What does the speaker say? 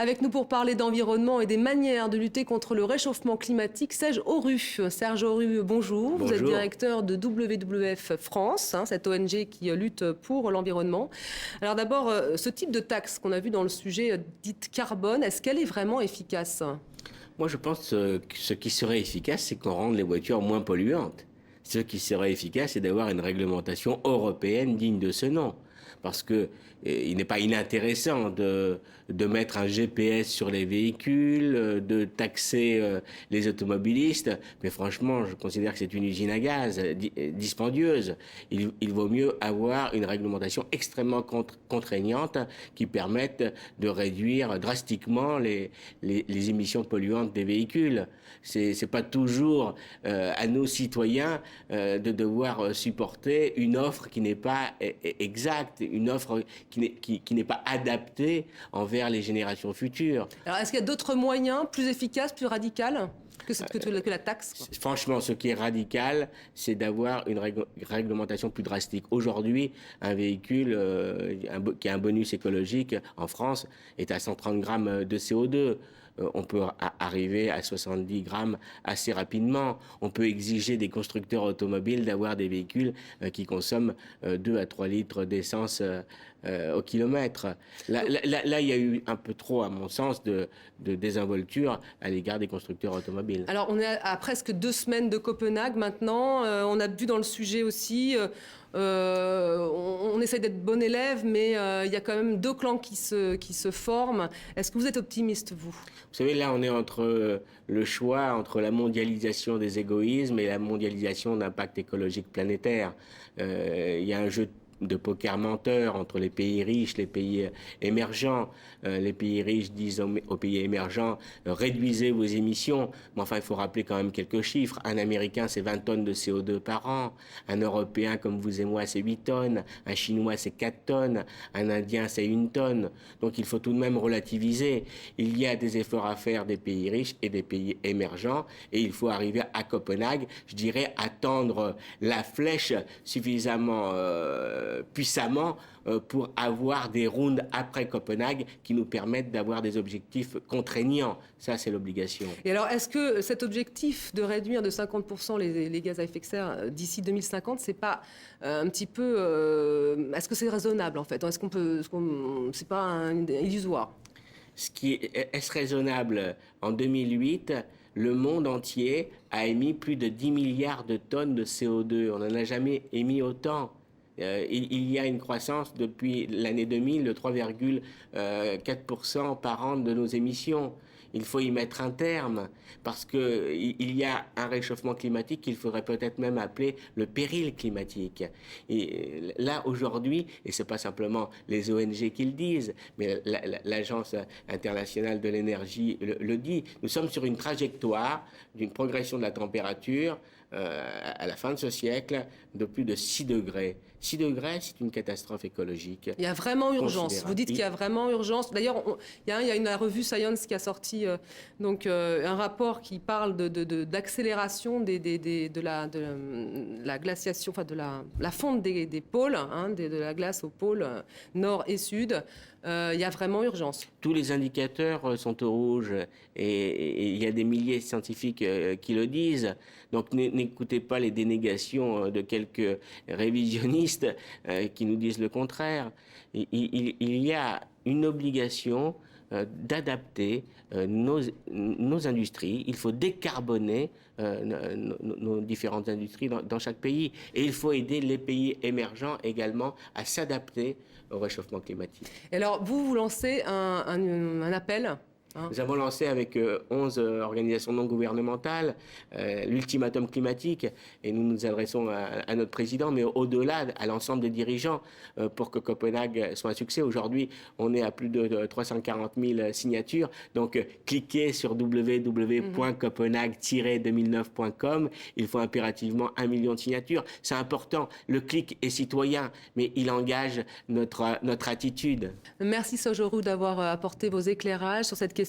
Avec nous pour parler d'environnement et des manières de lutter contre le réchauffement climatique, Serge Auru. Serge Auru, bonjour. Vous êtes directeur de WWF France, cette ONG qui lutte pour l'environnement. Alors d'abord, ce type de taxe qu'on a vu dans le sujet dite carbone, est-ce qu'elle est vraiment efficace ? Moi, je pense que ce qui serait efficace, c'est qu'on rende les voitures moins polluantes. Ce qui serait efficace, c'est d'avoir une réglementation européenne digne de ce nom. Parce que il n'est pas inintéressant de mettre un GPS sur les véhicules, de taxer les automobilistes, mais franchement, je considère que c'est une usine à gaz dispendieuse. Il vaut mieux avoir une réglementation extrêmement contraignante qui permette de réduire drastiquement les émissions polluantes des véhicules. C'est pas toujours à nos citoyens de devoir supporter une offre qui n'est pas exacte, une offre qui n'est pas adaptée envers les générations futures. Alors, est-ce qu'il y a d'autres moyens plus efficaces, plus radicaux que la taxe, quoi? Franchement, ce qui est radical, c'est d'avoir une réglementation plus drastique. Aujourd'hui, un véhicule qui a un bonus écologique en France est à 130 grammes de CO2. On peut arriver à 70 grammes assez rapidement. On peut exiger des constructeurs automobiles d'avoir des véhicules qui consomment 2 à 3 litres d'essence au kilomètre. Là, il y a eu un peu trop, à mon sens, de désinvolture à l'égard des constructeurs automobiles. Alors, on est à presque 2 semaines de Copenhague maintenant. On a vu dans le sujet aussi... on essaie d'être bon élève, mais il y a quand même 2 clans qui se forment. Est-ce que vous êtes optimiste, vous ? Vous savez, là, on est entre le choix entre la mondialisation des égoïsmes et la mondialisation d'impact écologique planétaire. Il y a un jeu de poker menteur entre les pays riches, les pays émergents. Les pays riches disent aux pays émergents réduisez vos émissions. Mais enfin, il faut rappeler quand même quelques chiffres. Un Américain, c'est 20 tonnes de CO2 par an. Un Européen comme vous et moi, c'est 8 tonnes. Un Chinois, c'est 4 tonnes. Un Indien, c'est 1 tonne. Donc il faut tout de même relativiser. Il y a des efforts à faire des pays riches et des pays émergents. Et il faut arriver à Copenhague, je dirais, à tendre la flèche suffisamment puissamment pour avoir des rounds après Copenhague qui nous permettent d'avoir des objectifs contraignants. Ça, c'est l'obligation. Et alors, est-ce que cet objectif de réduire de 50% les gaz à effet de serre d'ici 2050, c'est pas un petit peu... est-ce que c'est raisonnable, en fait ? C'est pas illusoire ? Est-ce raisonnable ? En 2008, le monde entier a émis plus de 10 milliards de tonnes de CO2. On n'en a jamais émis autant. Il y a une croissance depuis l'année 2000 de 3,4% par an de nos émissions. Il faut y mettre un terme parce qu'il y a un réchauffement climatique qu'il faudrait peut-être même appeler le péril climatique. Et là, aujourd'hui, et ce n'est pas simplement les ONG qui le disent, mais l'Agence internationale de l'énergie le dit, nous sommes sur une trajectoire d'une progression de la température à la fin de ce siècle de plus de 6 degrés. 6 degrés, c'est une catastrophe écologique. Il y a vraiment urgence. Vous dites qu'il y a vraiment urgence. D'ailleurs, il y a une revue Science qui a sorti un rapport qui parle d'accélération de la glaciation, enfin de la fonte des pôles, de la glace aux pôles nord et sud. Il y a vraiment urgence. Tous les indicateurs sont au rouge et il y a des milliers de scientifiques qui le disent. Donc n'écoutez pas les dénégations de quelques révisionnistes qui nous disent le contraire. Il y a une obligation d'adapter nos industries. Il faut décarboner nos différentes industries dans chaque pays. Et il faut aider les pays émergents également à s'adapter au réchauffement climatique. Et alors, vous lancez un appel. Nous avons lancé avec 11 organisations non gouvernementales l'ultimatum climatique et nous nous adressons à notre président, mais au-delà, à l'ensemble des dirigeants pour que Copenhague soit un succès. Aujourd'hui, on est à plus de 340 000 signatures. Donc, cliquez sur www.copenhague-2009.com. Il faut impérativement 1 million de signatures. C'est important. Le clic est citoyen, mais il engage notre attitude. Merci Serge Auru d'avoir apporté vos éclairages sur cette question.